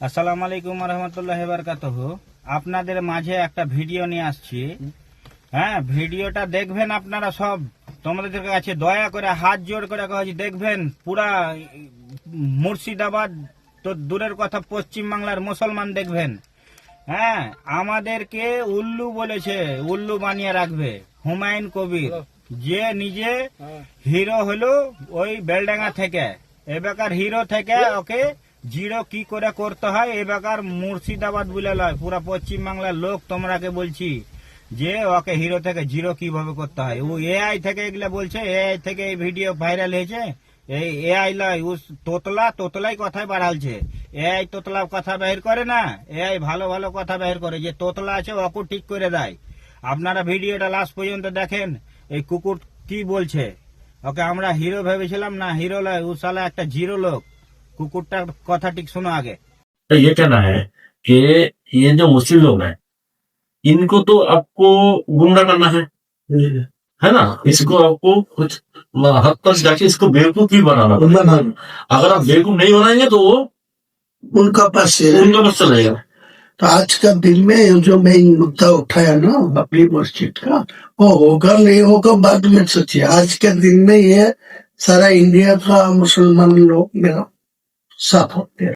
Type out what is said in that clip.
আসসালামু আলাইকুম রহমতুল্লাহি বারাকাতুহু। আপনাদের মাঝে একটা ভিডিও নিয়ে আসছি। হ্যাঁ, ভিডিওটা দেখবেন আপনারা সব। তোমাদের কাছে দয়া করে হাত জোর করে কয়েছি, দেখবেন পুরা মুর্শিদাবাদ তো দূরের কথা, পশ্চিম বাংলার মুসলমান দেখবেন। হ্যাঁ, আমাদেরকে উল্লু বলেছে, উল্লু বানিয়ে রাখবে। হুমায়ুন কবির যে নিজে হিরো হলো ওই বেলডাঙ্গা থেকে, এবাকার হিরো থেকে ওকে জিরো কি করে করতে হয় এবাকার মুর্শিদাবাদ বলে লয়, পুরা পশ্চিম বাংলার লোক তোমরাকে বলছি যে ওকে হিরো থেকে জিরো কিভাবে করতে হয়। ও এআই থেকে এগুলা বলছে, এআই থেকে এই ভিডিও ভাইরাল হয়েছে। এই এআই লয়, ও তোতলাই কথায় বাড়ালছে। এআই তোতলা কথা বের করে না, এআই ভালো ভালো কথা বের করে। যে তোতলা আছে ওকে ঠিক করে দেয়। আপনারা ভিডিওটা লাস্ট পর্যন্ত দেখেন। এই কুকুর কি বলছে, ওকে আমরা হিরো ভেবেছিলাম, না হিরো লয়, ও শালা একটা জিরো লোক। कुकुरटार कथा ठीक सुनो आगे। ये कहना है कि ये जो मुस्लिम लोग हैं इनको तो आपको गुमराह करना है ना। इसको आपको कुछ हद तक जाके इसको बेवकूफ भी बनाना। अगर आप बेवकूफ नहीं बनाएंगे तो वो उनका पास चलेगा। तो आज का दिन में जो मैं मुद्दा उठाया ना अपनी मस्जिद का, वो होगा नहीं होगा बाद में सोचिए। आज के दिन में ये सारा इंडिया का मुसलमान लोग मेरा साथ होते हैं।